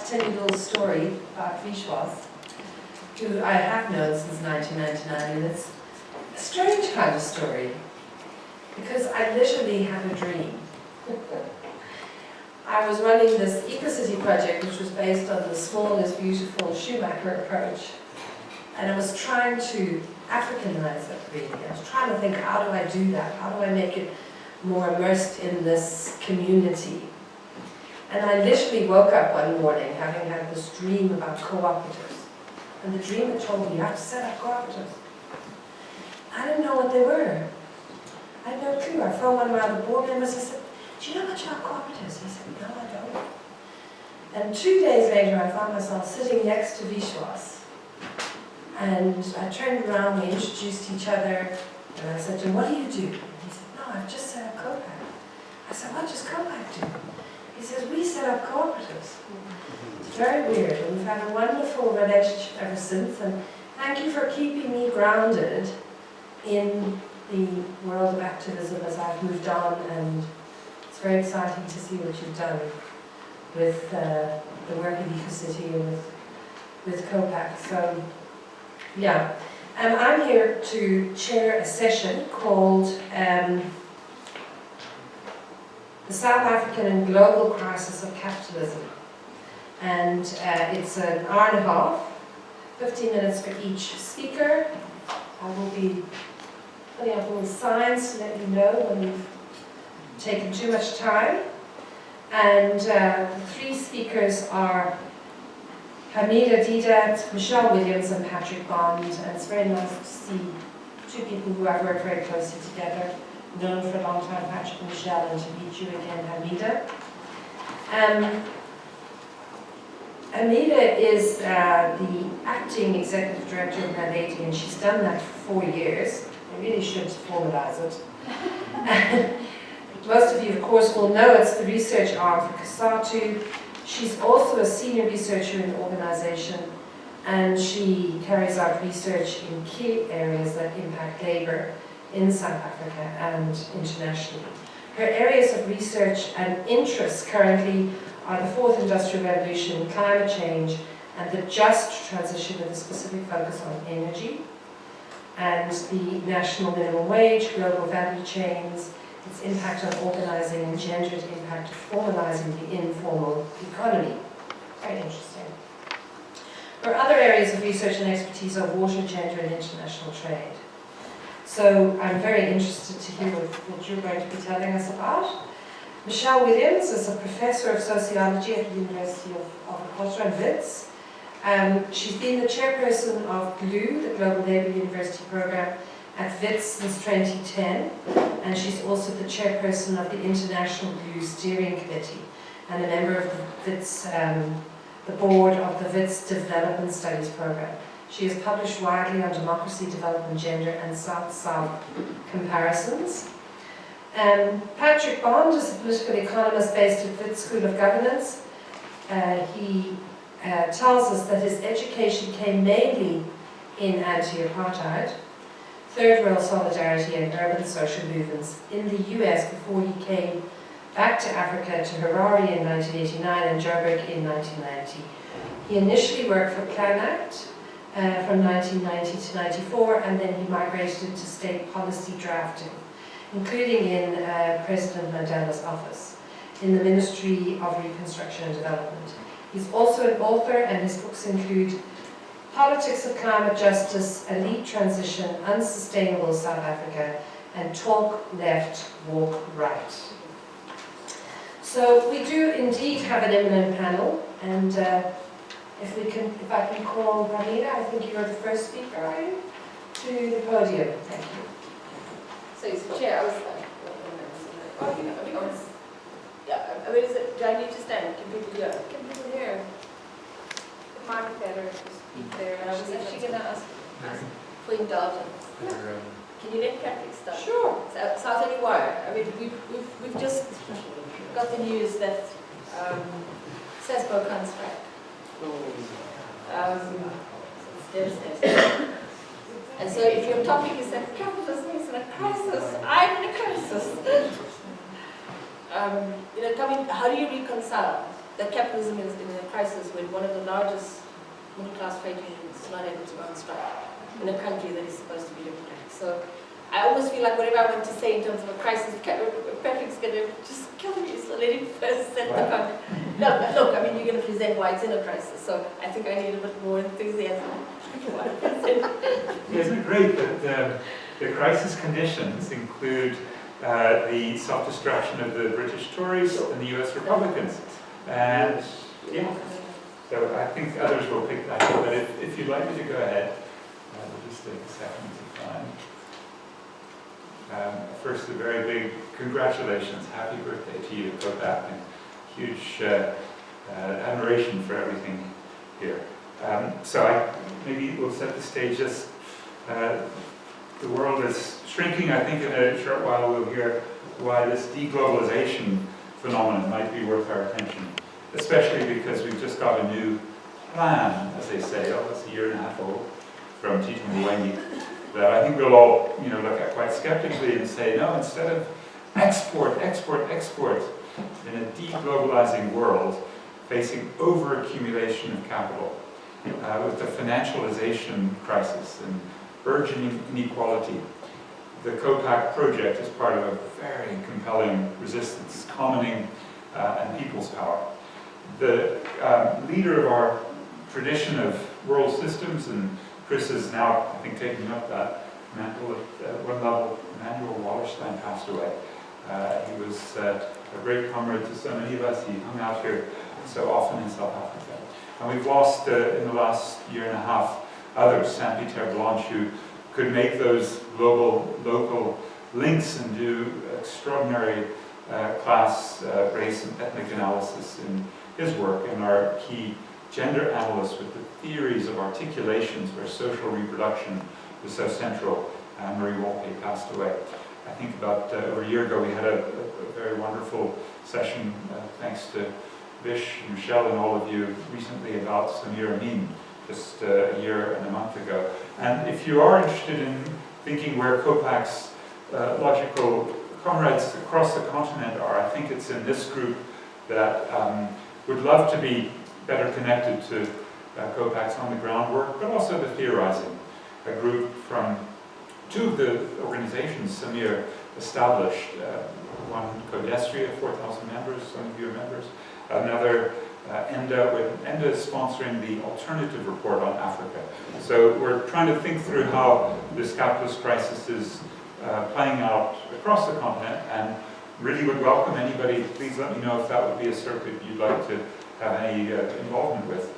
tell you a little story about Virtuous, who I have known since 1999, and it's a strange kind of story, because I literally had a dream. I was running this Ecocity project, which was based on the small is beautiful Schumacher approach, and I was trying to Africanize it, really. I was trying to think, how do I do that? How do I make it more immersed in this community? And I literally woke up one morning having had this dream about cooperatives. And the dream had told me, you have to set up cooperatives. I didn't know what they were. I had no clue. I phoned one of my other board members and said, do you know much about cooperatives? He said, no, I don't. And 2 days later, I found myself sitting next to Virtuous. And I turned around, we introduced each other, and I said to him, what do you do? And he said, no, I've just set up COPAC. I said, what does COPAC do? He says, we set up cooperatives. It's very weird, and we've had a wonderful relationship ever since, and thank you for keeping me grounded in the world of activism as I've moved on, and it's very exciting to see what you've done with the work of Ecocity and with COPAC. So, yeah. I'm here to chair a session called The South African and Global Crisis of Capitalism. And it's an hour and a half, 15 minutes for each speaker. I will be putting up little signs to let you know when we've taken too much time. And the three speakers are Hameda, Deedat, Michelle Williams and Patrick Bond, and it's very nice to see two people who I've worked very closely together, known for a long time, Patrick and Michelle, and to meet you again, Hameda. Hameda is the acting executive director of Melody, and she's done that for 4 years. I really should formalize it. Most of you, of course, will know it's the research arm for COSATU. She's also a senior researcher in the organization, and she carries out research in key areas that impact labor in South Africa and internationally. Her areas of research and interest currently are the fourth industrial revolution, climate change, and the just transition with a specific focus on energy, and the national minimum wage, global value chains, its impact on organizing, and gendered impact of formalizing the informal economy. Very interesting. Her other areas of research and expertise are water, gender, and international trade. So I'm very interested to hear what you're going to be telling us about. Michelle Williams is a professor of sociology at the University of Agriculture and Wits. She's been the chairperson of GLUE, the Global Labour University Programme, at WITS since 2010, and she's also the chairperson of the International GLUE Steering Committee and a member of the WITS, the board of the WITS Development Studies Programme. She has published widely on democracy, development, gender, and South-South comparisons. Patrick Bond is a political economist based at WITS School of Governance. He tells us that his education came mainly in anti-apartheid, third world solidarity and urban social movements in the US before he came back to Africa, to Harare in 1989 and Joburg in 1990. He initially worked for Plan Act from 1990 to 94, and then he migrated to state policy drafting, including in President Mandela's office in the Ministry of Reconstruction and Development. He's also an author, and his books include Politics of Climate Justice, Elite Transition, Unsustainable South Africa, and Talk Left, Walk Right. So we do indeed have an eminent panel, and if I can call Hameda, I think you're the first speaker, are you? To the podium. Thank you. So it's chair, I was yeah, I mean, do I need to stand? Can people hear? Can people hear? It might be better if you speak there. And I was actually going to ask for indulgence. Yeah. Can you let Patrick start? Sure. So I'll tell you why. I mean, we've just got the news that Sasbo can't strike. It's devastating. And so if your topic is that capitalism is in a crisis, I'm in a crisis. How do you reconcile that capitalism is in a crisis when one of the largest middle-class trade unions is not able to go on strike in a country that is supposed to be democratic. So I almost feel like whatever I want to say in terms of a crisis, Patrick's going to just kill me, so let him first set the context. No, look, I mean, you're going to present why it's in a crisis, so I think I need a bit more enthusiasm. Isn't it great that the crisis conditions include the self-destruction of the British Tories and the US Republicans? And yeah, so I think others will pick that up, but if you'd like me to go ahead, we'll just take a second to find. First, a very big congratulations, happy birthday to you, COPAC, and huge admiration for everything here. So maybe we'll set the stage as the world is shrinking. I think in a short while we'll hear why this deglobalization phenomenon might be worth our attention, especially because we've just got a new plan, as they say, it's a year and a half old, from Tito Mboweni, that I think we'll all look at quite skeptically and say, no, instead of export in a deglobalizing world facing overaccumulation of capital, with the financialization crisis and burgeoning inequality, the COPAC project is part of a very compelling resistance, commoning and people's power. The leader of our tradition of world systems, and Chris is now, I think, taking up that mantle at one level. Emmanuel Wallerstein passed away. He was a great comrade to so many of us. He hung out here so often in South Africa. And we've lost, in the last year and a half, others, Saint-Pierre Blanche, who could make those global, local links and do extraordinary class, race, and ethnic analysis in his work, and our key gender analyst with the theories of articulations where social reproduction was so central. Marie Wolpe passed away. I think about over a year ago we had a very wonderful session, thanks to Vish, Michelle, and all of you recently about Samir Amin, just a year and a month ago. And if you are interested in thinking where COPAC's logical comrades across the continent are, I think it's in this group that would love to be better connected to COPAC's on-the-ground work, but also the theorizing. A group from two of the organizations Samir established, one Codestria, 4,000 members, some of you are members, another ENDA is sponsoring the Alternative Report on Africa. So we're trying to think through how this capitalist crisis is playing out across the continent, and really would welcome anybody. Please let me know if that would be a circuit you'd like to have any involvement with.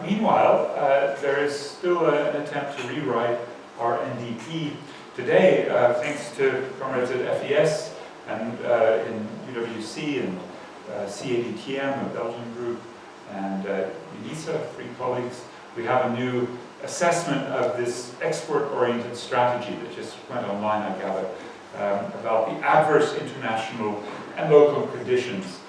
Meanwhile, there is still an attempt to rewrite our NDP today, thanks to comrades at FES and in UWC and CADTM, a Belgian group, and UNISA, 3 colleagues. We have a new assessment of this export-oriented strategy that just went online, I gather, about the adverse international and local conditions,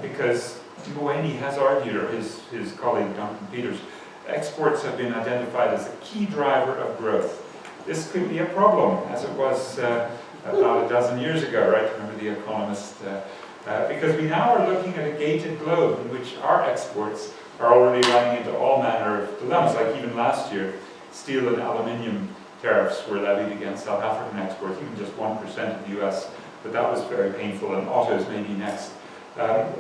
because Mboweni has argued, or his colleague Duncan Peters, exports have been identified as a key driver of growth. This could be a problem, as it was about a dozen years ago, right? Remember The Economist? Because we now are looking at a gated globe in which our exports are already running into all manner of dilemmas, like even last year, steel and aluminium tariffs were levied against South African exports, even just 1% of the US, but that was very painful, and autos may be next.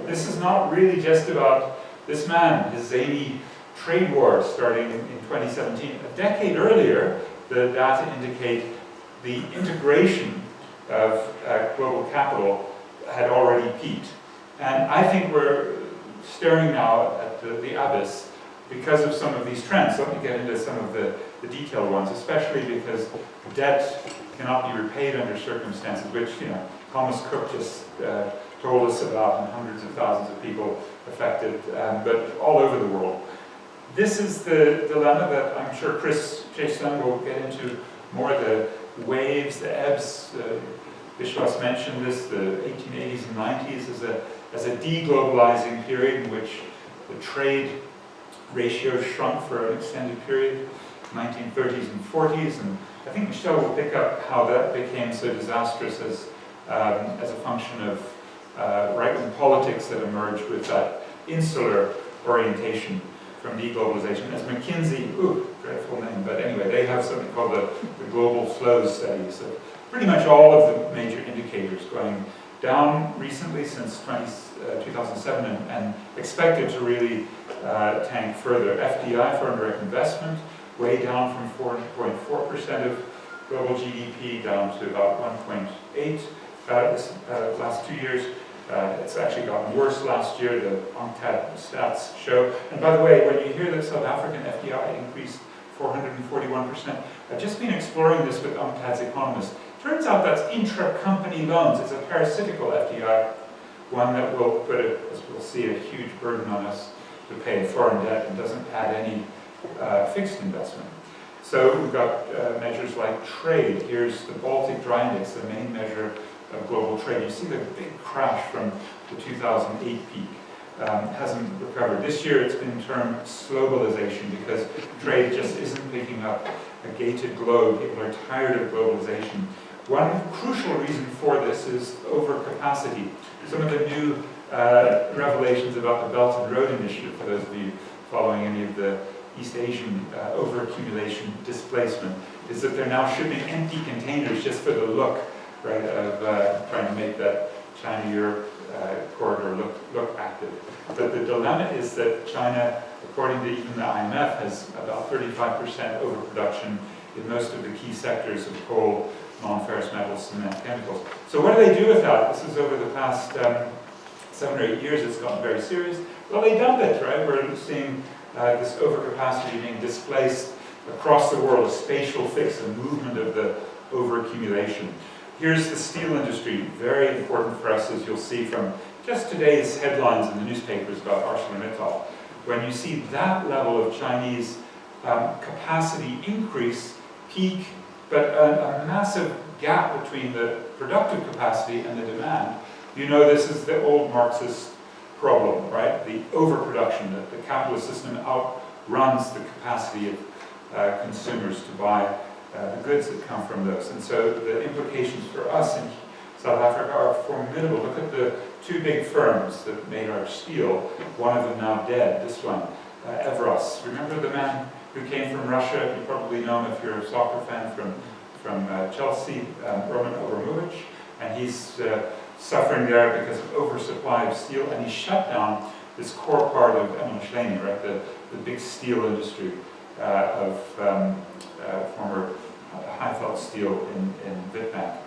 This is not really just about this man, his zany trade war starting in 2017. A decade earlier, the data indicate the integration of global capital had already peaked. And I think we're staring now at the abyss because of some of these trends. Let me get into some of the detailed ones, especially because debt cannot be repaid under circumstances which, Thomas Cook just told us about, and hundreds of thousands of people affected, but all over the world. This is the dilemma that I'm sure Chris Jason will get into more, the waves, the ebbs. Virtuous mentioned this, the 1880s and 90s as a deglobalizing period in which the trade ratio shrunk for an extended period, 1930s and 40s, and I think Michelle will pick up how that became so disastrous as a function of right-wing politics that emerged with that insular orientation from deglobalization. As McKinsey, dreadful name, but anyway, they have something called the global flows study. So pretty much all of the major indicators going down recently since 2007 and expected to really tank further. FDI, foreign direct investment, way down from 4.4% of global GDP down to about 1.8 this last 2 years. It's actually gotten worse last year, the Untitled stats show. And by the way, when you hear that South African FDI increased 441%, I've just been exploring this with Untad's economists. Turns out that's intra-company loans. It's a parasitical FDI, one that will put, as we'll see, a huge burden on us to pay foreign debt and doesn't add any fixed investment. So we've got measures like trade. Here's the Baltic Dry Index, the main measure of global trade. You see the big crash from the 2008 peak. Hasn't recovered. This year it's been termed slowbalization because trade just isn't picking up. A gated globe. People are tired of globalization. One crucial reason for this is overcapacity. Some of the new revelations about the Belt and Road Initiative, for those of you following any of the East Asian overaccumulation displacement, is that they're now shipping empty containers just for the look, right, of trying to make that China-Europe corridor look active. But the dilemma is that China, according to even the IMF, has about 35% overproduction in most of the key sectors of coal, non-ferrous metals, cement, chemicals. So what do they do with that? This is over the past 7 or 8 years, it's gotten very serious. Well, they dump it, right? We're seeing this overcapacity being displaced across the world, a spatial fix, a movement of the overaccumulation. Here's the steel industry, very important for us, as you'll see from just today's headlines in the newspapers about ArcelorMittal. When you see that level of Chinese capacity increase, peak, but a massive gap between the productive capacity and the demand, you know this is the old Marxist problem, right? The overproduction, that the capitalist system outruns the capacity of consumers to buy the goods that come from those. And so the implications for us in South Africa are formidable. Look at the two big firms that made our steel, one of them now dead, this one, Evros. Remember the man who came from Russia? You probably know him if you're a soccer fan from Chelsea, Roman Abramovich, and he's suffering there because of oversupply of steel, and he shut down this core part of Emmerschleini, right, the big steel industry of former Highveld Steel in Witbank,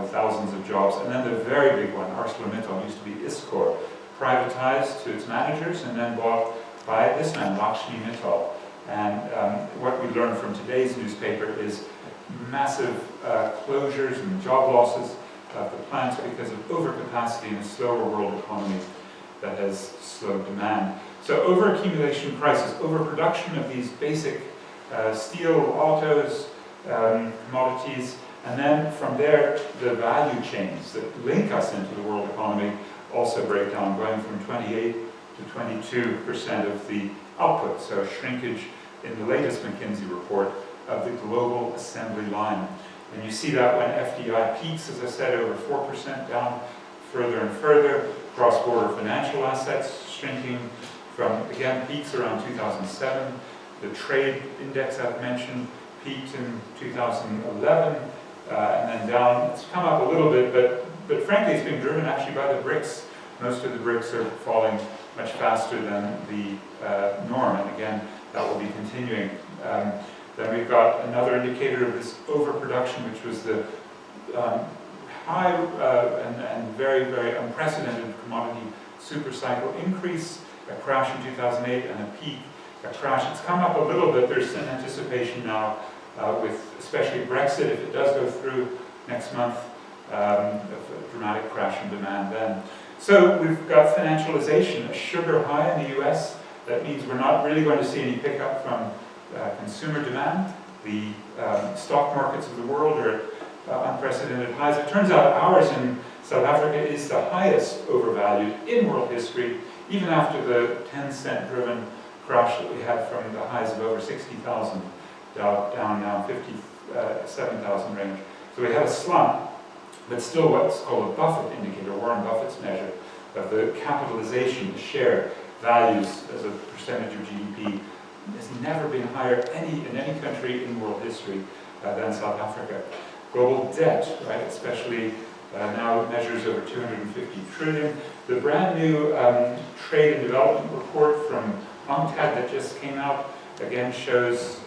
with thousands of jobs. And then the very big one, ArcelorMittal, used to be Iskor, privatized to its managers and then bought by this man, Lakshmi Mittal. And what we learned from today's newspaper is massive closures and job losses of the plants because of overcapacity in a slower world economy that has slowed demand. So overaccumulation crisis, overproduction of these basic steel, autos, commodities, and then from there the value chains that link us into the world economy also break down, going from 28 to 22% of the output, so shrinkage in the latest McKinsey report of the global assembly line. And you see that when FDI peaks, as I said, over 4% down further and further, cross-border financial assets shrinking from, again, peaks around 2007. The trade index I've mentioned peaked in 2011, and then down. It's come up a little bit, but frankly it's being driven actually by the BRICS. Most of the BRICS are falling much faster than the norm, and again, that will be continuing. Then we've got another indicator of this overproduction, which was the high and very, very unprecedented commodity supercycle increase, a crash in 2008, and a peak, a crash. It's come up a little bit. There's an anticipation now with especially Brexit, if it does go through next month, of a dramatic crash in demand then. So we've got financialization, a sugar high in the US. That means we're not really going to see any pickup from consumer demand. The stock markets of the world are at unprecedented highs. It turns out ours in South Africa is the highest overvalued in world history, even after the 10-cent driven crash that we had from the highs of over 60,000 down now 57,000 range. So we had a slump, but still what's called a Buffett indicator, Warren Buffett's measure of the capitalization, the share values as a percentage of GDP has never been higher in any country in world history than South Africa. Global debt, right, especially now measures over 250 trillion. The brand new trade and development report from UNCTAD that just came out again shows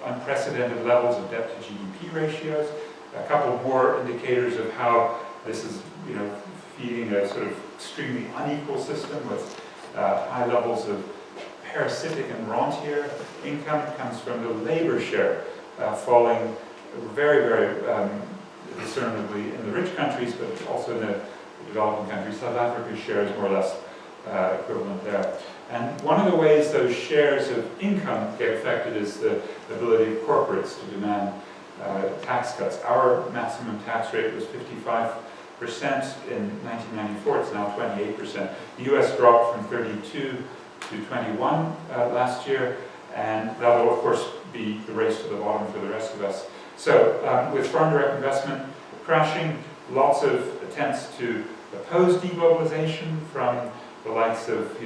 unprecedented levels of debt to GDP ratios. A couple more indicators of how this is, feeding a sort of extremely unequal system with high levels of parasitic and rentier income. Comes from the labor share falling very, very discernibly in the rich countries, but also in the developing countries. South Africa's share is more or less equivalent there. And one of the ways those shares of income get affected is the ability of corporates to demand tax cuts. Our maximum tax rate was 55% in 1994, it's now 28%. The US dropped from 32 to 21 last year, and that will of course be the race to the bottom for the rest of us. So with foreign direct investment crashing, lots of attempts to oppose deglobalization from the likes of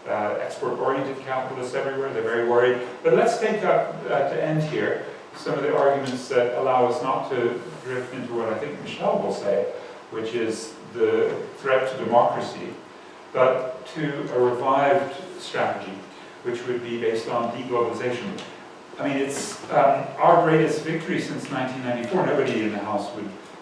export-oriented capitalists everywhere. They're very worried. But let's take up to end here some of the arguments that allow us not to drift into what I think Michelle will say, which is the threat to democracy, but to a revived strategy, which would be based on deglobalization. I mean, it's our greatest victory since 1994. Nobody in the House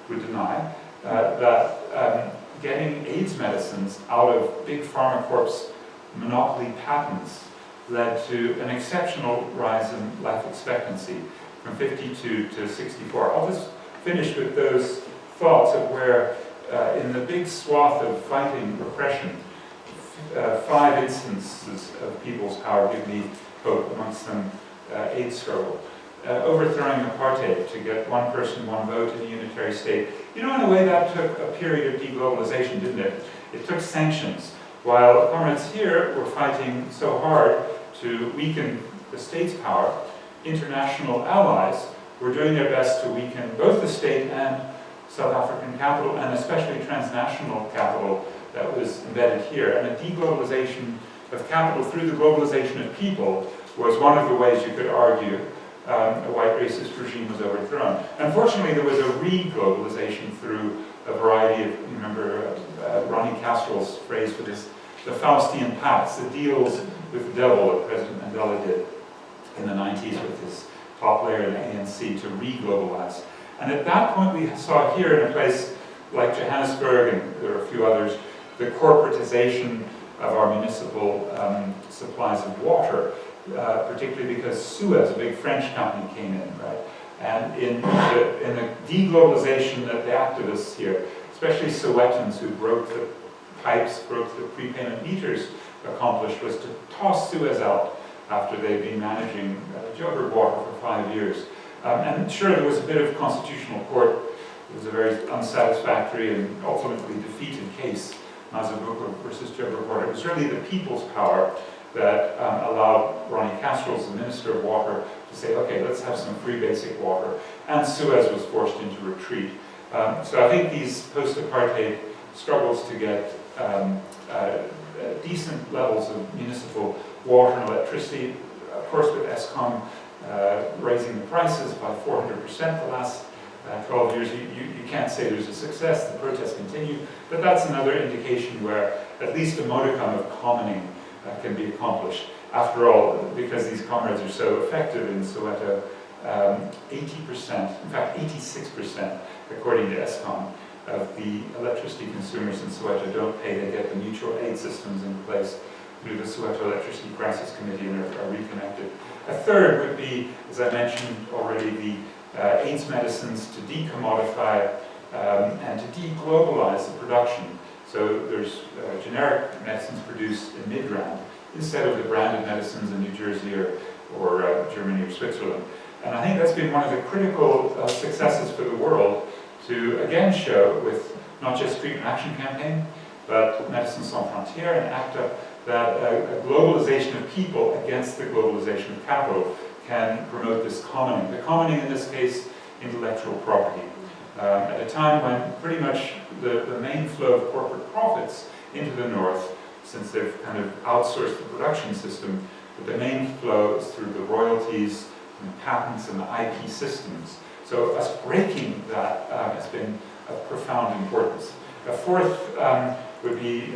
would deny that getting AIDS medicines out of big pharma corps' monopoly patents led to an exceptional rise in life expectancy from 52 to 64. I'll just finish with those thoughts of where, in the big swath of fighting repression, 5 instances of people's power give me hope, amongst them AIDS struggle. Overthrowing apartheid to get one person, one vote in a unitary state. In a way that took a period of deglobalization, didn't it? It took sanctions. While comrades here were fighting so hard to weaken the state's power, international allies were doing their best to weaken both the state and South African capital, and especially transnational capital that was embedded here. And a deglobalization of capital through the globalization of people was one of the ways you could argue a white racist regime was overthrown. Unfortunately, there was a re-globalization through a variety of, you remember Ronnie Castrol's phrase for this, the Faustian pacts, the deals with the devil that President Mandela did in the 90s with his top layer in the ANC to re-globalize. And at that point we saw here in a place like Johannesburg, and there are a few others, the corporatization of our municipal supplies of water, particularly because Suez, a big French company, came in, right? And in the deglobalization that the activists here, especially Sowetans who broke the pipes, broke the prepayment meters, accomplished was to toss Suez out after they'd been managing Joburg water for 5 years. And sure, there was a bit of constitutional court. It was a very unsatisfactory and ultimately defeated case, Mazabuko versus Joburg water. It was really the people's power that allowed Ronnie Castro, as the Minister of Water, to say, okay, let's have some free basic water. And Suez was forced into retreat. So I think these post-apartheid struggles to get decent levels of municipal water and electricity, of course with Eskom raising the prices by 400% the last 12 years, you can't say there's a success. The protests continue, but that's another indication where at least a modicum of commoning can be accomplished. After all, because these comrades are so effective in Soweto, 80%, in fact 86%, according to Eskom, of the electricity consumers in Soweto don't pay. They get the mutual aid systems in place through the Soweto Electricity Crisis Committee and are reconnected. A third would be, as I mentioned already, the AIDS medicines to decommodify and to deglobalize the production. So there's generic medicines produced in mid-round instead of the branded medicines in New Jersey or Germany or Switzerland. And I think that's been one of the critical successes for the world to again show with not just treatment action campaign, but Médecins Sans Frontières and ACTA, that a globalization of people against the globalization of capital can promote this commoning. The commoning in this case, intellectual property. At a time when pretty much the main flow of corporate profits into the north since they've kind of outsourced the production system, the main flow is through the royalties and the patents and the IP systems. So us breaking that has been of profound importance. A fourth would be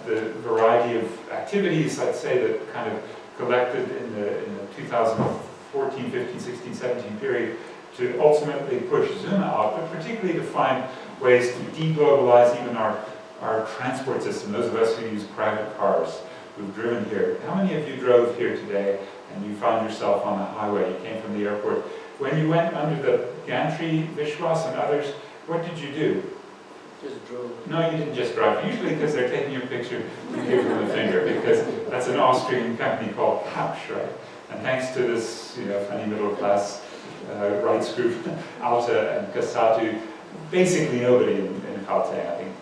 the variety of activities, I'd say, that kind of collected in the 2014, 15, 16, 17 period to ultimately push Zoom out, but particularly to find ways to deglobalize even our transport system, those of us who use private cars, who've driven here. How many of you drove here today and you found yourself on the highway? You came from the airport. When you went under the gantry, Virtuous and others, what did you do? Just drove. No, you didn't just drive. Usually because they're taking your picture, you give them the finger, because that's an Austrian company called Couch, right? And thanks to this, funny middle class rights group, Alta and Casatu, basically nobody in Gauteng, I think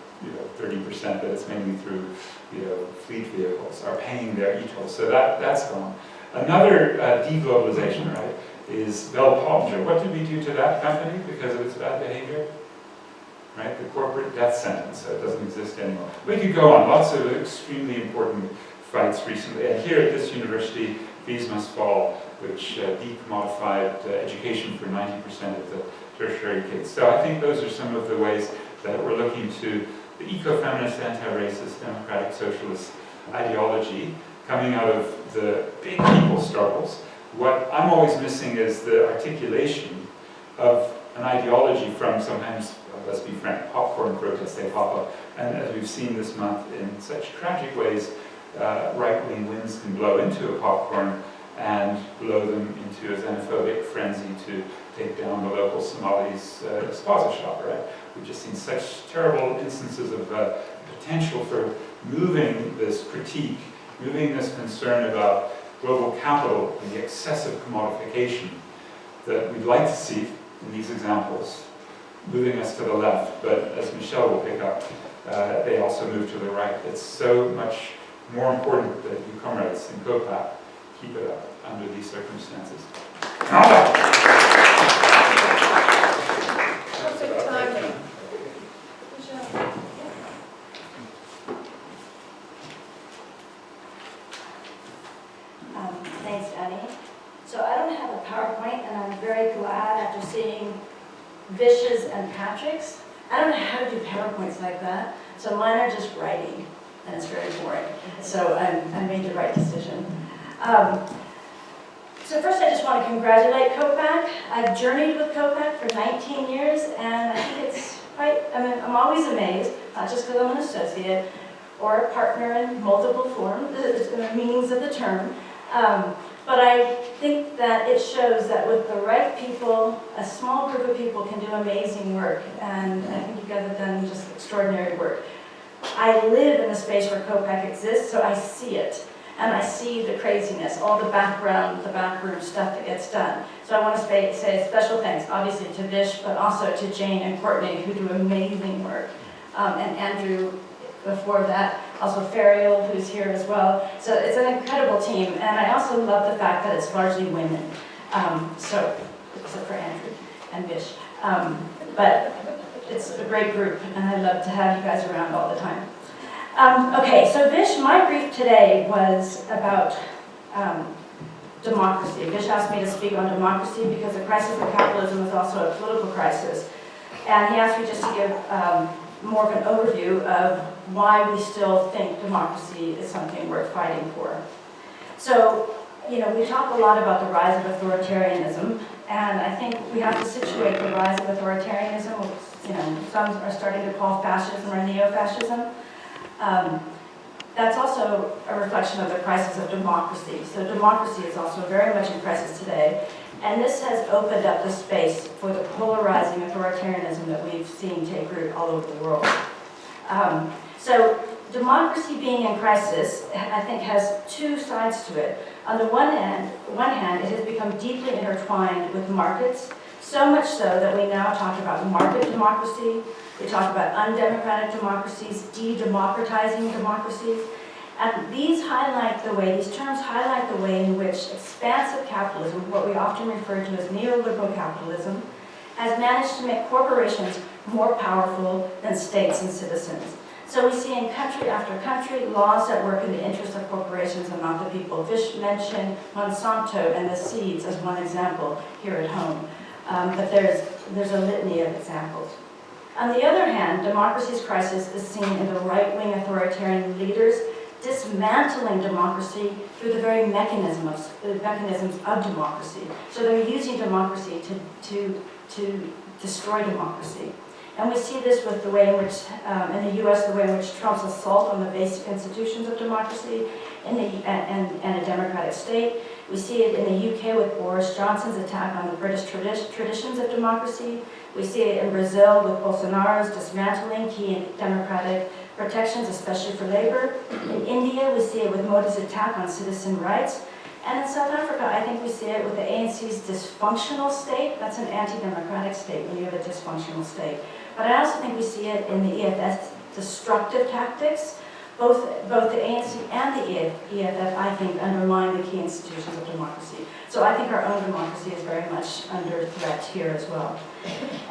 30%, but it's mainly through fleet vehicles, are paying their e-tolls. So that's gone. Another deglobalization, right, is Bell Pottinger. What did we do to that company because of its bad behavior? Right, the corporate death sentence, so it doesn't exist anymore. We could go on, lots of extremely important fights recently. And here at this university, Fees Must Fall, which decommodified education for 90% of the tertiary kids. So I think those are some of the ways that we're looking to the eco-feminist, anti-racist, democratic socialist ideology coming out of the big people struggles. What I'm always missing is the articulation of an ideology from sometimes, let's be frank, popcorn protests, they pop up. And as we've seen this month in such tragic ways, right-wing winds can blow into a popcorn and blow them into a xenophobic frenzy to take down the local Somalis' spaza shop, right? We've just seen such terrible instances of potential for moving this critique, moving this concern about global capital and the excessive commodification that we'd like to see in these examples, moving us to the left. But as Michelle will pick up, they also move to the right. It's so much more important that you comrades in COPAC keep it up under these circumstances. Thanks, Annie. So I don't have a PowerPoint, and I'm very glad after seeing Vish's and Patrick's. I don't know how to do PowerPoints like that, so mine are just writing, and it's very boring. So I made the right decision. So first I just want to congratulate COPAC. I've journeyed with COPAC for 19 years, and I think it's quite, I'm always amazed, not just because I'm an associate or a partner in multiple forms, the meanings of the term, but I think that it shows that with the right people, a small group of people can do amazing work, and I think you guys have done just extraordinary work. I live in the space where COPAC exists, so I see it. And I see the craziness, all the background, the backroom stuff that gets done. So I want to say special thanks, obviously to Vish, but also to Jane and Courtney, who do amazing work. And Andrew, before that, also Ferial, who's here as well. So it's an incredible team, and I also love the fact that it's largely women. So, except for Andrew and Vish. But it's a great group, and I love to have you guys around all the time. Okay, so Vish, my brief today was about democracy. Vish asked me to speak on democracy because the crisis of capitalism is also a political crisis. And he asked me just to give more of an overview of why we still think democracy is something worth fighting for. So, we talk a lot about the rise of authoritarianism, and I think we have to situate the rise of authoritarianism, which, some are starting to call fascism or neo-fascism. That's also a reflection of the crisis of democracy. So democracy is also very much in crisis today. And this has opened up the space for the polarizing authoritarianism that we've seen take root all over the world. So democracy being in crisis, I think, has two sides to it. On the one hand, it has become deeply intertwined with markets, so much so that we now talk about market democracy. We talk about undemocratic democracies, de-democratizing democracies, and these terms highlight the way in which expansive capitalism, what we often refer to as neoliberal capitalism, has managed to make corporations more powerful than states and citizens. So we see in country after country laws that work in the interest of corporations and not the people. Vish mentioned Monsanto and the seeds as one example here at home, but there's a litany of examples. On the other hand, democracy's crisis is seen in the right-wing authoritarian leaders dismantling democracy through the very mechanisms of democracy. So they're using democracy to destroy democracy. And we see this with the way in which, in the US, the way in which Trump's assault on the basic institutions of democracy and a democratic state. We see it in the UK with Boris Johnson's attack on the British traditions of democracy. We see it in Brazil with Bolsonaro's dismantling key democratic protections, especially for labor. In India, we see it with Modi's attack on citizen rights. And in South Africa, I think we see it with the ANC's dysfunctional state. That's an anti-democratic state when you have a dysfunctional state. But I also think we see it in the EFF's destructive tactics. Both the ANC and the EFF, I think, undermine the key institutions of democracy. So I think our own democracy is very much under threat here as well.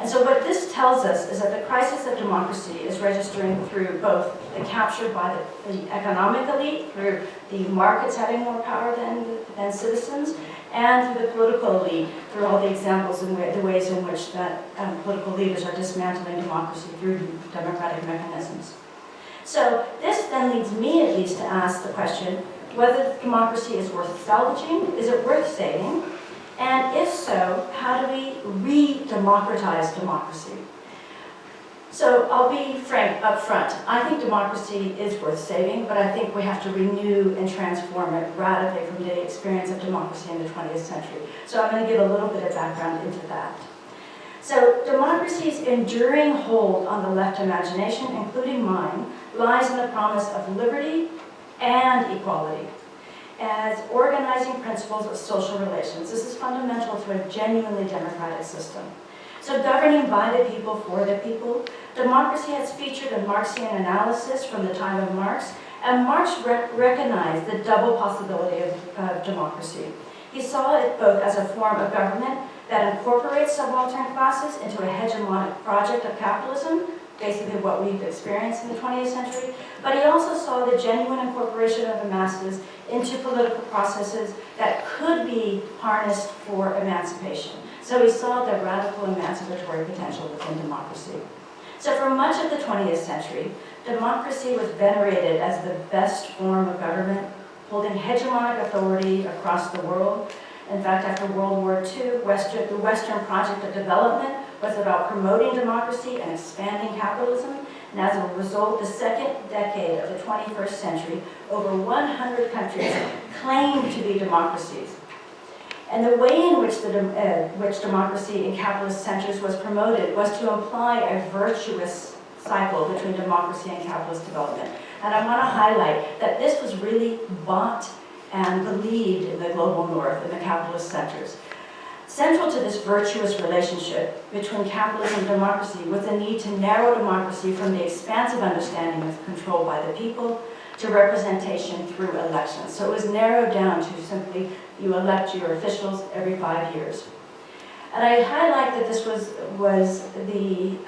And so what this tells us is that the crisis of democracy is registering through both the capture by the economic elite, through the markets having more power than citizens, and through the political elite, through all the examples and the ways in which that political leaders are dismantling democracy through democratic mechanisms. So this then leads me at least to ask the question whether democracy is worth salvaging, is it worth saving, and if so, how do we re-democratize democracy? So I'll be frank up front. I think democracy is worth saving, but I think we have to renew and transform it radically from the experience of democracy in the 20th century. So I'm going to give a little bit of background into that. So democracy's enduring hold on the left imagination, including mine, lies in the promise of liberty and equality as organizing principles of social relations. This is fundamental to a genuinely democratic system. So governing by the people, for the people, democracy has featured a Marxian analysis from the time of Marx, and Marx recognized the double possibility of democracy. He saw it both as a form of government that incorporates subaltern classes into a hegemonic project of capitalism, basically what we've experienced in the 20th century, but he also saw the genuine incorporation of the masses into political processes that could be harnessed for emancipation. So he saw the radical emancipatory potential within democracy. So for much of the 20th century, democracy was venerated as the best form of government, holding hegemonic authority across the world. In fact, after World War II, the Western project of development was about promoting democracy and expanding capitalism. And as a result, the second decade of the 21st century, over 100 countries claimed to be democracies. And the way in which democracy in capitalist centers was promoted was to imply a virtuous cycle between democracy and capitalist development. And I want to highlight that this was really bought and believed in the global north, in the capitalist centers. Central to this virtuous relationship between capitalism and democracy was the need to narrow democracy from the expansive understanding of control by the people to representation through elections. So it was narrowed down to simply you elect your officials every 5 years. And I highlight that this was the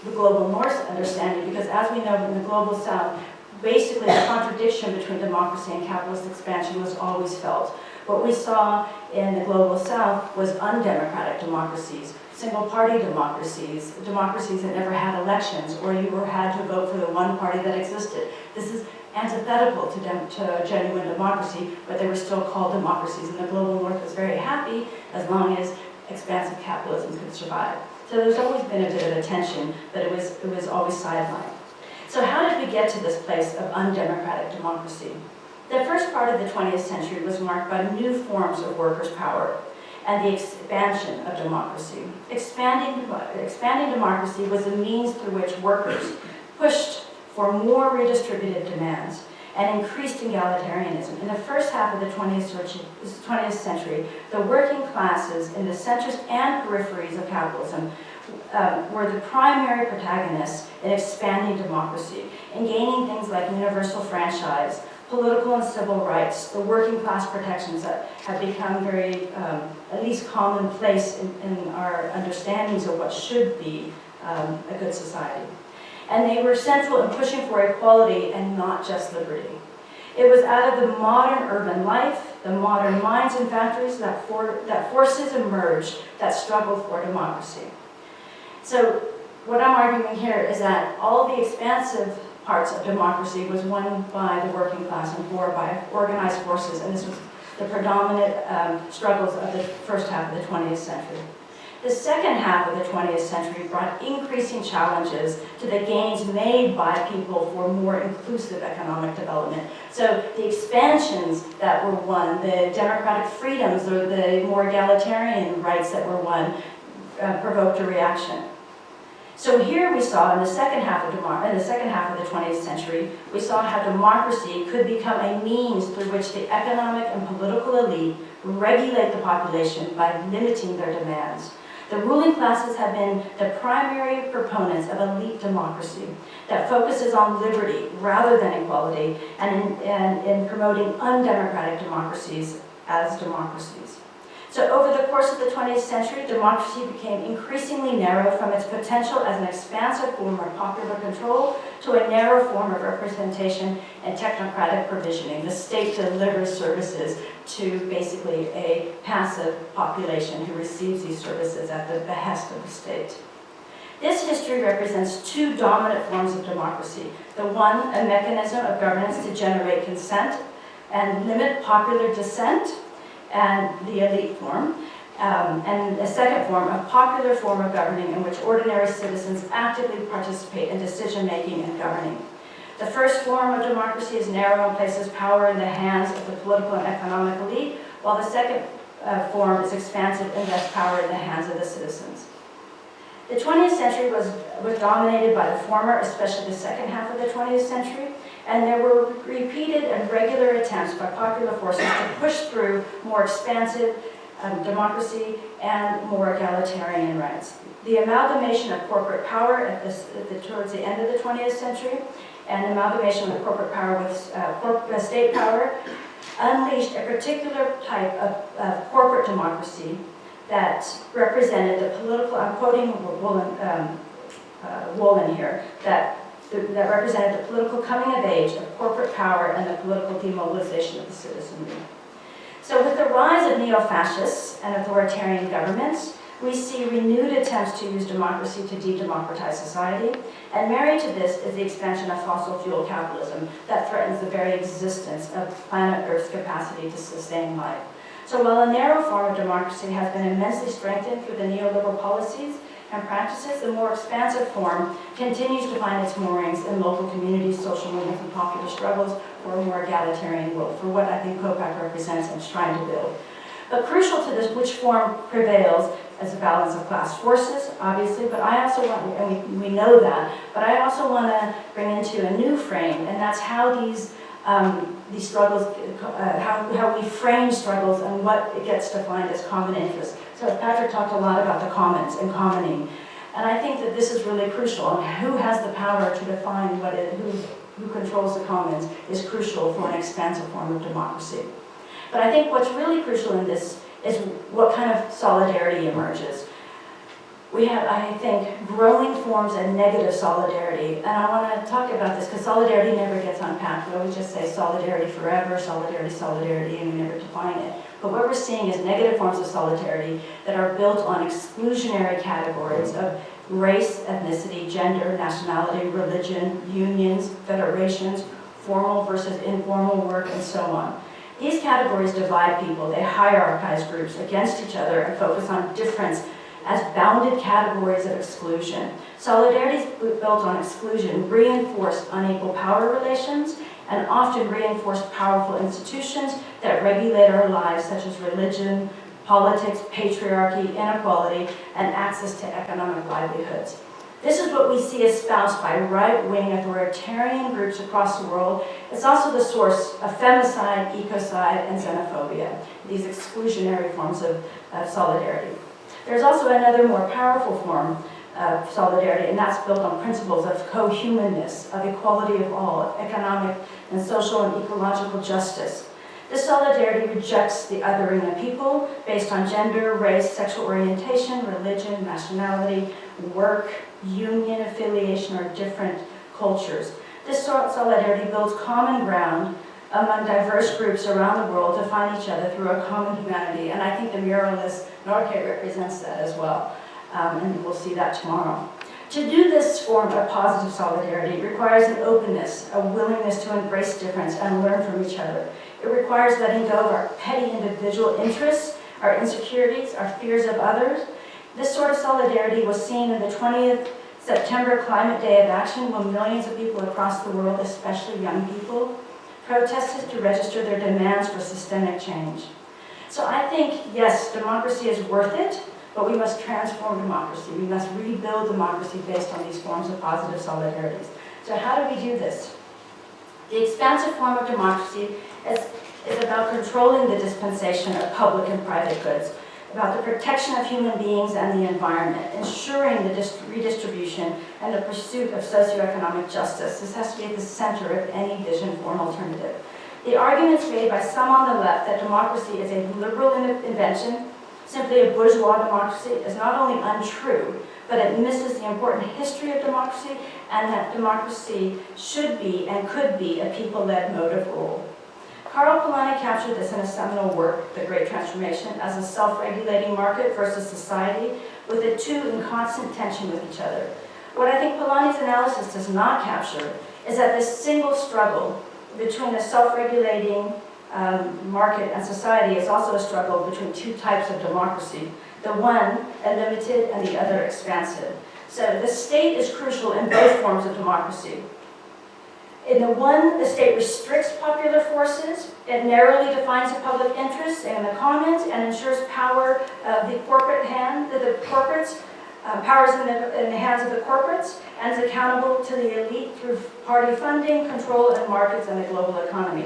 global north understanding because as we know in the global south, basically the contradiction between democracy and capitalist expansion was always felt. What we saw in the global south was undemocratic democracies, single-party democracies, democracies that never had elections, or you had to vote for the one party that existed. This is antithetical to genuine democracy, but they were still called democracies, and the global north was very happy as long as expansive capitalism could survive. So there's always been a bit of a tension, but it was always sidelined. So how did we get to this place of undemocratic democracy? The first part of the 20th century was marked by new forms of workers' power and the expansion of democracy. Expanding democracy was a means through which workers pushed for more redistributive demands and increased egalitarianism. In the first half of the 20th century, the working classes in the centers and peripheries of capitalism were the primary protagonists in expanding democracy and gaining things like universal franchise, political and civil rights, the working class protections that have become very, at least commonplace in our understandings of what should be a good society. and they were central in pushing for equality and not just liberty. It was out of the modern urban life, the modern mines and factories that forces emerged that struggled for democracy. So what I'm arguing here is that all the expansive parts of democracy was won by the working class and for by organized forces, and this was the predominant struggles of the first half of the 20th century. The second half of the 20th century brought increasing challenges to the gains made by people for more inclusive economic development. So the expansions that were won, the democratic freedoms, or the more egalitarian rights that were won, provoked a reaction. So here we saw in the second half of the 20th century, we saw how democracy could become a means through which the economic and political elite regulate the population by limiting their demands. The ruling classes have been the primary proponents of elite democracy that focuses on liberty rather than equality, and in promoting undemocratic democracies as democracies. So over the course of the 20th century, democracy became increasingly narrow from its potential as an expansive form of popular control to a narrow form of representation and technocratic provisioning. The state delivers services to basically a passive population who receives these services at the behest of the state. This history represents two dominant forms of democracy. The one, a mechanism of governance to generate consent and limit popular dissent, and the elite form, and a second form, a popular form of governing in which ordinary citizens actively participate in decision-making and governing. The first form of democracy is narrow and places power in the hands of the political and economic elite, while the second form is expansive and vests power in the hands of the citizens. The 20th century was dominated by the former, especially the second half of the 20th century, and there were repeated and regular attempts by popular forces to push through more expansive democracy and more egalitarian rights. The amalgamation of corporate power towards the end of the 20th century and the amalgamation of corporate power with state power unleashed a particular type of corporate democracy that represented the political, I'm quoting Wolin here, that represented the political coming of age of corporate power and the political demobilization of the citizenry. So with the rise of neo-fascists and authoritarian governments, we see renewed attempts to use democracy to de-democratize society, and married to this is the expansion of fossil fuel capitalism that threatens the very existence of planet Earth's capacity to sustain life. So while a narrow form of democracy has been immensely strengthened through the neoliberal policies and practices, the more expansive form continues to find its moorings in local communities, social movements, and popular struggles for a more egalitarian world, for what I think COPAC represents and is trying to build. But crucial to this, which form prevails, as a balance of class forces, obviously, but I also want, and we know that, but I also want to bring into a new frame, and that's how these struggles, how we frame struggles and what it gets defined as common interest. So Patrick talked a lot about the commons and commoning, and I think that this is really crucial. And who has the power to define who controls the commons is crucial for an expansive form of democracy. But I think what's really crucial in this is what kind of solidarity emerges. We have, I think, growing forms of negative solidarity, and I want to talk about this because solidarity never gets unpacked. We always just say solidarity forever, solidarity, and we never define it. But what we're seeing is negative forms of solidarity that are built on exclusionary categories of race, ethnicity, gender, nationality, religion, unions, federations, formal versus informal work, and so on. These categories divide people. They hierarchize groups against each other and focus on difference as bounded categories of exclusion. Solidarity is built on exclusion, reinforced unequal power relations, and often reinforced powerful institutions that regulate our lives, such as religion, politics, patriarchy, inequality, and access to economic livelihoods. This is what we see espoused by right-wing authoritarian groups across the world. It's also the source of femicide, ecocide, and xenophobia, these exclusionary forms of solidarity. There's also another more powerful form of solidarity, and that's built on principles of co-humanness, of equality of all, of economic and social and ecological justice. This solidarity rejects the othering of people based on gender, race, sexual orientation, religion, nationality, work, union affiliation, or different cultures. This solidarity builds common ground among diverse groups around the world to find each other through a common humanity. And I think the mural in this Norque represents that as well. And we'll see that tomorrow. To do this form of positive solidarity requires an openness, a willingness to embrace difference and learn from each other. It requires letting go of our petty individual interests, our insecurities, our fears of others. This sort of solidarity was seen in the 20th September Climate Day of Action, when millions of people across the world, especially young people, protested to register their demands for systemic change. So I think, yes, democracy is worth it, but we must transform democracy. We must rebuild democracy based on these forms of positive solidarities. So how do we do this? The expansive form of democracy is about controlling the dispensation of public and private goods, about the protection of human beings and the environment, ensuring the redistribution and the pursuit of socioeconomic justice. This has to be at the center of any vision for an alternative. The arguments made by some on the left that democracy is a liberal invention, simply a bourgeois democracy, is not only untrue, but it misses the important history of democracy, and that democracy should be and could be a people-led mode of rule. Karl Polanyi captured this in a seminal work, The Great Transformation, as a self-regulating market versus society, with the two in constant tension with each other. What I think Polanyi's analysis does not capture is that this single struggle between a self-regulating market and society is also a struggle between two types of democracy, the one limited and the other expansive. So the state is crucial in both forms of democracy. In the one, the state restricts popular forces, it narrowly defines the public interest and the commons, and ensures power of the corporate hand, the corporates, powers in the hands of the corporates, and is accountable to the elite through party funding, control of markets and the global economy.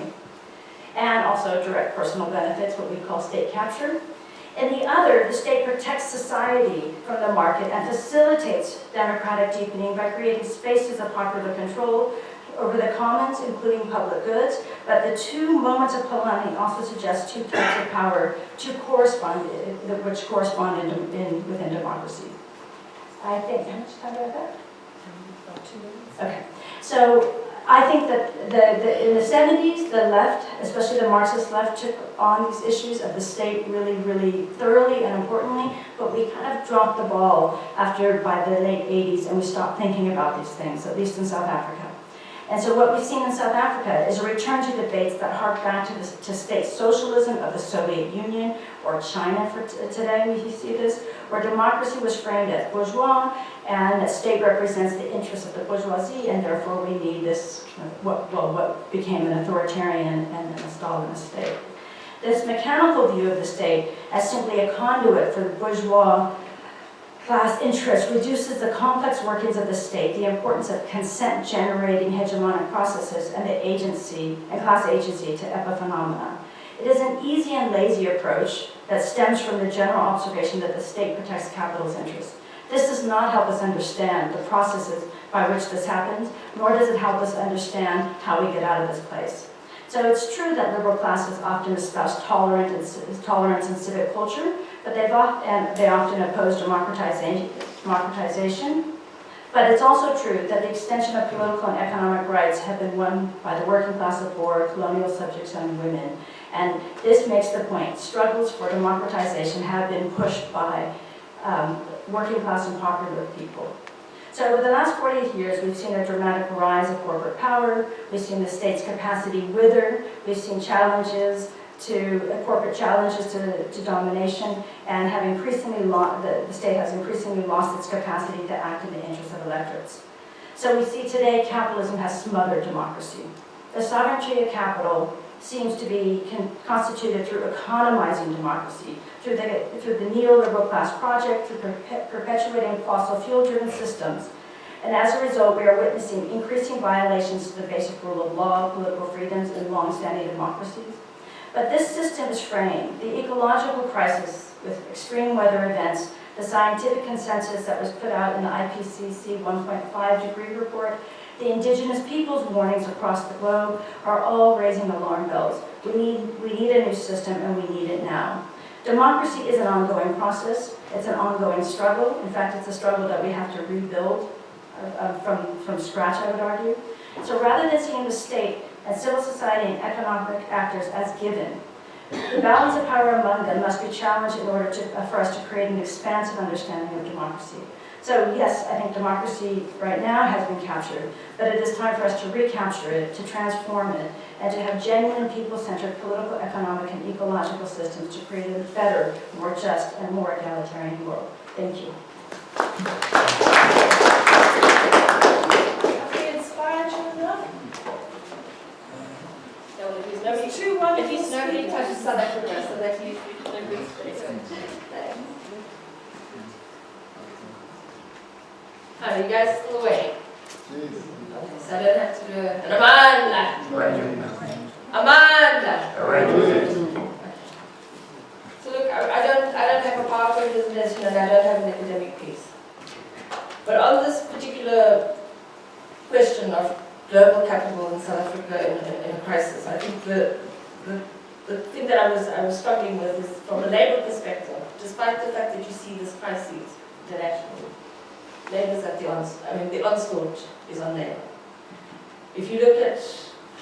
And also direct personal benefits, what we call state capture. In the other, the state protects society from the market and facilitates democratic deepening by creating spaces of popular control over the commons, including public goods. But the two moments of Polanyi also suggest two types of power which correspond within democracy. I think, how much time do I have? About 2 minutes. Okay, so I think that in the 70s, the left, especially the Marxist left, took on these issues of the state really, really thoroughly and importantly, but we kind of dropped the ball by the late 80s, and we stopped thinking about these things, at least in South Africa. And so what we've seen in South Africa is a return to debates that hark back to state socialism of the Soviet Union, or China for today, we see this, where democracy was framed as bourgeois, and the state represents the interests of the bourgeoisie, and therefore we need this, what became an authoritarian and a Stalinist state. This mechanical view of the state as simply a conduit for the bourgeois class interest reduces the complex workings of the state, the importance of consent-generating hegemonic processes, and the agency and class agency to epiphenomena. It is an easy and lazy approach that stems from the general observation that the state protects capital's interests. This does not help us understand the processes by which this happens, nor does it help us understand how we get out of this place. So it's true that liberal classes often espouse tolerance and civic culture, but they often oppose democratization. But it's also true that the extension of political and economic rights have been won by the working class of poor, colonial subjects, and women. And this makes the point. Struggles for democratization have been pushed by working class and popular people. So over the last 40 years, we've seen a dramatic rise of corporate power. We've seen the state's capacity wither. We've seen corporate challenges to domination, and the state has increasingly lost its capacity to act in the interests of electorates. So we see today capitalism has smothered democracy. The sovereignty of capital seems to be constituted through economizing democracy, through the neoliberal class project, through perpetuating fossil fuel-driven systems. And as a result, we are witnessing increasing violations to the basic rule of law, political freedoms, and long-standing democracies. But this system is framed. The ecological crisis with extreme weather events, the scientific consensus that was put out in the IPCC 1.5 degree report, the indigenous peoples' warnings across the globe are all raising alarm bells. We need a new system, and we need it now. Democracy is an ongoing process. It's an ongoing struggle. In fact, it's a struggle that we have to rebuild from scratch, I would argue. So rather than seeing the state and civil society and economic actors as given, the balance of power among them must be challenged in order for us to create an expansive understanding of democracy. So yes, I think democracy right now has been captured, but it is time for us to recapture it, to transform it, and to have genuine people-centered political, economic, and ecological systems to create a better, more just, and more egalitarian world. Thank you. Have we inspired you enough? No, at least nobody touches South Africa, so that you can agree with. Are you guys still awake? Okay, so I don't have to do an Amanda. Amanda. So look, I don't have a PowerPoint presentation and I don't have an academic piece. But on this particular question of global capital in South Africa in a crisis, I think the thing that I was struggling with is from a labour perspective, despite the fact that you see this crisis internationally, labour's at the onslaught. The onslaught is on labour. If you look at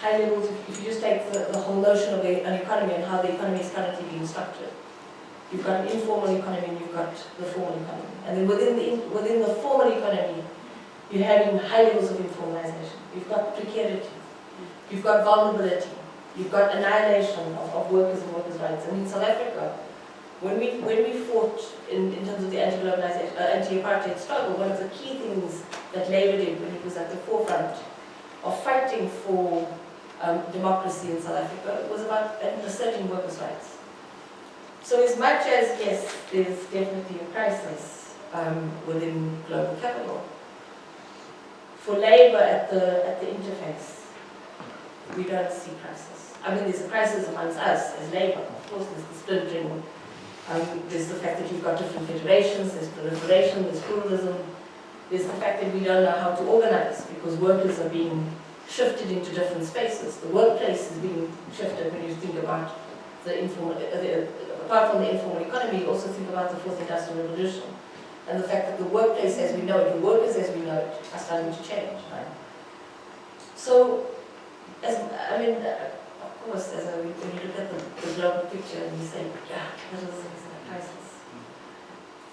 high levels, if you just take the whole notion of an economy and how the economy is currently being structured, you've got an informal economy and you've got the formal economy. And then within the formal economy, you're having high levels of informalization. You've got precarity, you've got vulnerability, you've got annihilation of workers and workers' rights. And in South Africa, when we fought in terms of the anti-globalization, anti-apartheid struggle, one of the key things that Labour did when it was at the forefront of fighting for democracy in South Africa was about asserting workers' rights. So as much as, yes, there's definitely a crisis within global capital, for Labour at the interface, we don't see crisis. There's a crisis amongst us as Labour. Of course, there's the splintering. There's the fact that you've got different federations, there's proliferation, there's pluralism. There's the fact that we don't know how to organize because workers are being shifted into different spaces. The workplace is being shifted when you think about the informal, apart from the informal economy, you also think about the fourth industrial revolution. And the fact that the workplace as we know it, the workers as we know it, are starting to change, right? So, of course, when you look at the global picture and you say, yeah, capitalism is in a crisis.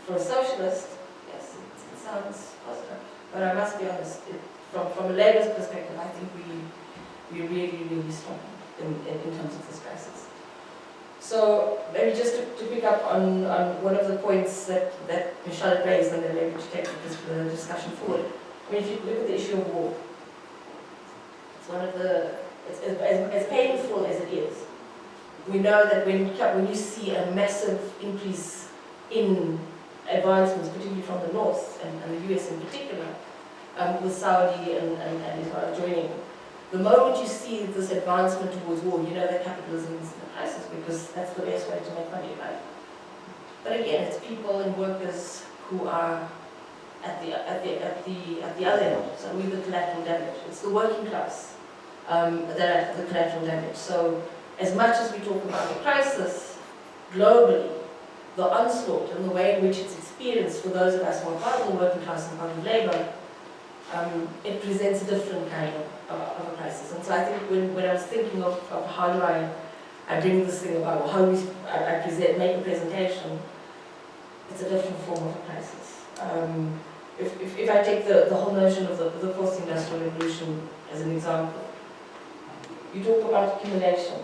For a socialist, yes, it sounds positive. But I must be honest, from a Labour's perspective, I think we're really, really strong in terms of this crisis. So maybe just to pick up on one of the points that Michelle had raised and then maybe to take the discussion forward. If you look at the issue of war, it's one of the, as painful as it is, we know that when you see a massive increase in advancements, particularly from the North and the US in particular, with Saudi and Israel joining, the moment you see this advancement towards war, you know that capitalism is in a crisis because that's the best way to make money, right? But again, it's people and workers who are at the other end. So we're the collateral damage. It's the working class that are the collateral damage. So as much as we talk about the crisis globally, the onslaught and the way in which it's experienced for those of us who are part of the working class and part of labour, it presents a different kind of a crisis. And so I think when I was thinking of how do I bring this thing about, or how I make a presentation, it's a different form of a crisis. If I take the whole notion of the fourth industrial revolution as an example, you talk about accumulation.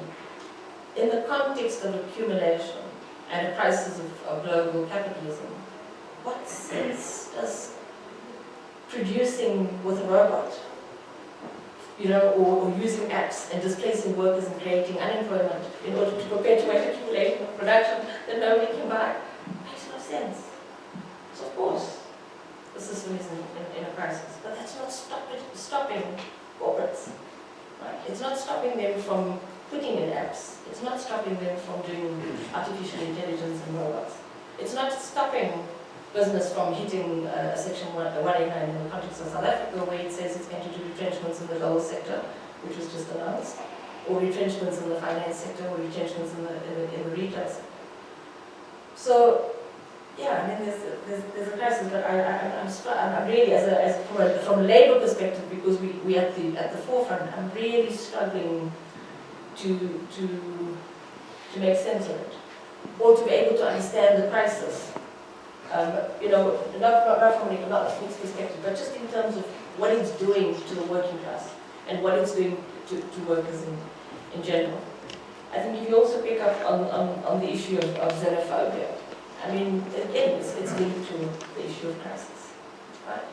In the context of accumulation and a crisis of global capitalism, what sense does producing with a robot, or using apps and displacing workers and creating unemployment in order to perpetuate accumulation of production that nobody can buy, makes no sense. So of course, the system is in a crisis, but that's not stopping corporates. Right? It's not stopping them from putting in apps. It's not stopping them from doing artificial intelligence and robots. It's not stopping business from hitting Section 189 in the context of South Africa, where it says it's going to do retrenchments in the gold sector, which was just announced, or retrenchments in the finance sector, or retrenchments in the retail sector. So yeah, I mean, there's a crisis, but I'm really, from a labor perspective, because we at the forefront, I'm really struggling to make sense of it, or to be able to understand the crisis. You know, not from an economics perspective, but just in terms of what it's doing to the working class and what it's doing to workers in general. I think if you also pick up on the issue of xenophobia, I mean, again, it's linked to the issue of crisis. Right?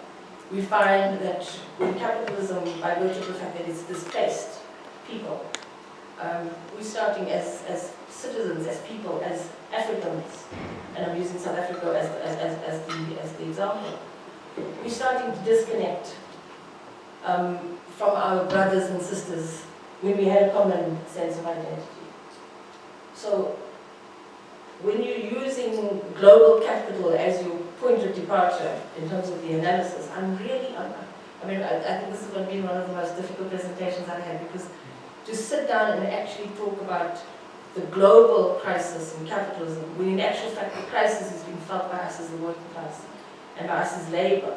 We find that when capitalism, by virtue of the fact that it's displaced people, we're starting as citizens, as people, as Africans, and I'm using South Africa as the example. We're starting to disconnect from our brothers and sisters when we had a common sense of identity. So when you're using global capital as your point of departure in terms of the analysis, I think this is going to be one of the most difficult presentations I've had, because to sit down and actually talk about the global crisis in capitalism, when in actual fact the crisis is being felt by us as the working class and by us as labor.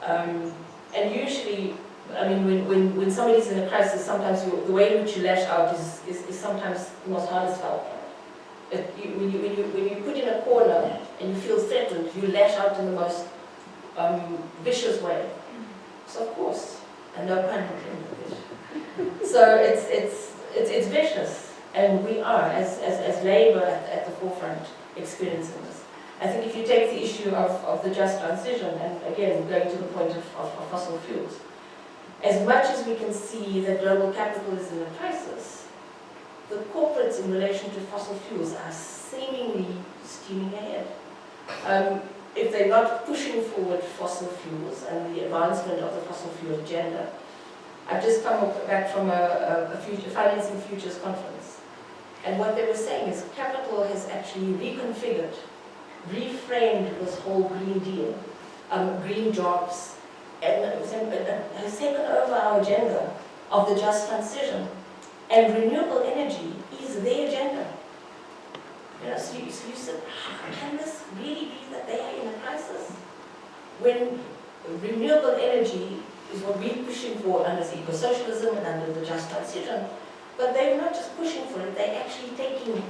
And usually, I mean, when somebody's in a crisis, sometimes the way in which you lash out is sometimes the most hardest felt. When you put in a corner and you feel threatened, you lash out in the most vicious way. So of course, and no pun intended. So it's vicious. And we are, as labor at the forefront, experiencing this. I think if you take the issue of the just transition, and again, going to the point of fossil fuels, as much as we can see that global capital is in a crisis, the corporates in relation to fossil fuels are seemingly steaming ahead. If they're not pushing forward fossil fuels and the advancement of the fossil fuel agenda, I've just come back from a Financing Futures conference. And what they were saying is capital has actually reconfigured, reframed this whole Green Deal, green jobs, and has taken over our agenda of the just transition. And renewable energy is their agenda. You know, so you said, can this really be that they are in a crisis? When renewable energy is what we're pushing for under the eco-socialism and under the just transition, but they're not just pushing for it, they're actually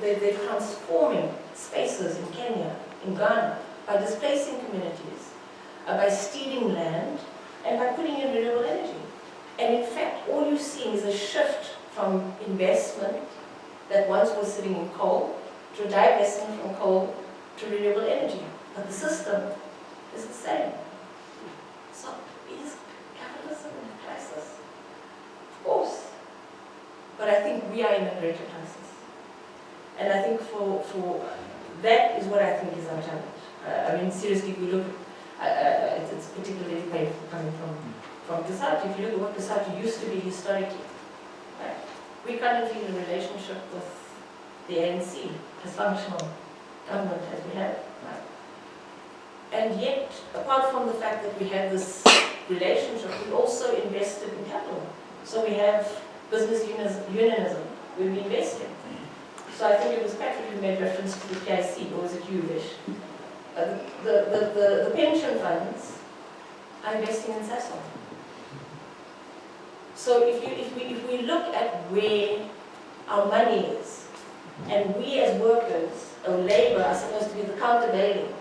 they're transforming spaces in Kenya, in Ghana, by displacing communities, by stealing land, and by putting in renewable energy. And in fact, all you're seeing is a shift from investment that once was sitting in coal, to divestment from coal to renewable energy. But the system is the same. So is capitalism in a crisis? Of course. But I think we are in a greater crisis. And I think for that is what I think is our challenge. I mean, seriously, if we look, it's particularly painful coming from Deedat. If you look at what Deedat used to be historically, right? We're currently in a relationship with the ANC, as functional government as we have. Right? And yet, apart from the fact that we have this relationship, we also invested in capital. So we have business unionism, we'll be investing. So I think it was Patrick who made reference to the PIC, or was it you, Vish? The pension funds are investing in Sasol. So if we look at where our money is, and we as workers or labor are supposed to be the countervailing,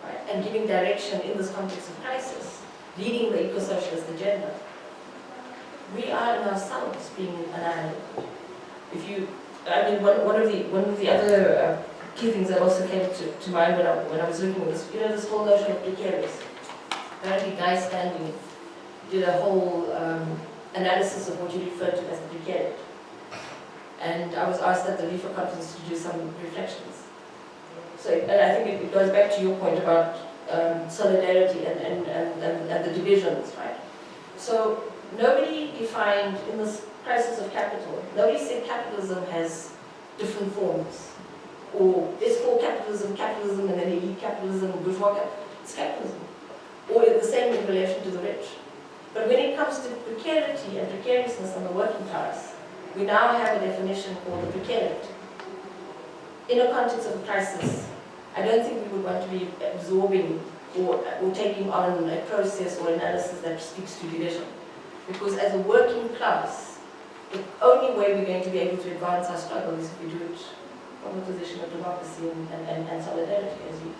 right, and giving direction in this context of crisis, leading the eco-socialist agenda, we are in ourselves being annihilated. One of the other key things that also came to mind when I was looking at this, this whole notion of precarious. Apparently, Guy Standing did a whole analysis of what you refer to as the precariat. And I was asked at the REFA conference to do some reflections. So, and I think it goes back to your point about solidarity and the divisions, right? So nobody defined in this crisis of capital, nobody said capitalism has different forms. Or let's call capitalism, and then elite capitalism, bourgeois capitalism. It's capitalism. Or the same in relation to the rich. But when it comes to precarity and precariousness on the working class, we now have a definition called the precariat. In a context of a crisis, I don't think we would want to be absorbing or taking on a process or analysis that speaks to division. Because as a working class, the only way we're going to be able to advance our struggle is if we do it from a position of democracy and solidarity, as you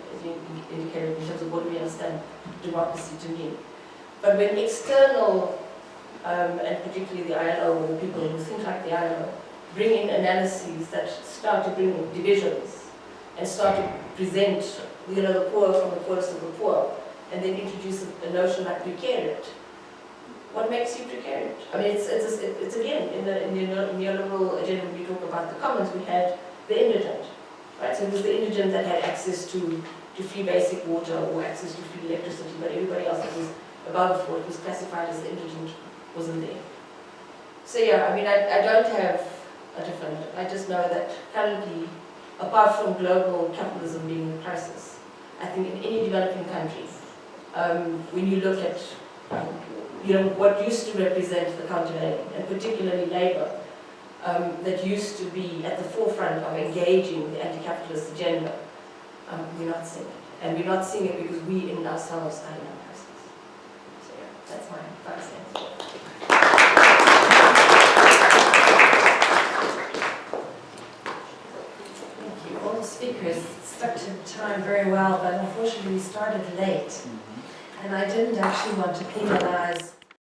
indicated, in terms of what do we understand democracy to mean. But when external, and particularly the ILO, or people who think like the ILO, bring in analyses that start to bring in divisions and start to present, the poor from the poorest of the poor, and then introduce a notion like precariat. What makes you precariat? I mean, it's again, in the neoliberal agenda, when we talk about the commons, we had the indigent, right? So it was the indigent that had access to free basic water or access to free electricity, but everybody else that was above what was classified as the indigent wasn't there. So yeah, I mean, I don't have a different, I just know that currently, apart from global capitalism being in crisis, I think in any developing country, when you look at what used to represent the countervailing, and particularly labor, that used to be at the forefront of engaging the anti-capitalist agenda, we're not seeing it. And we're not seeing it because we in ourselves are in a crisis. So yeah, that's my 5 cents. Thank you. All the speakers stuck to time very well, but unfortunately we started late. And I didn't actually want to penalize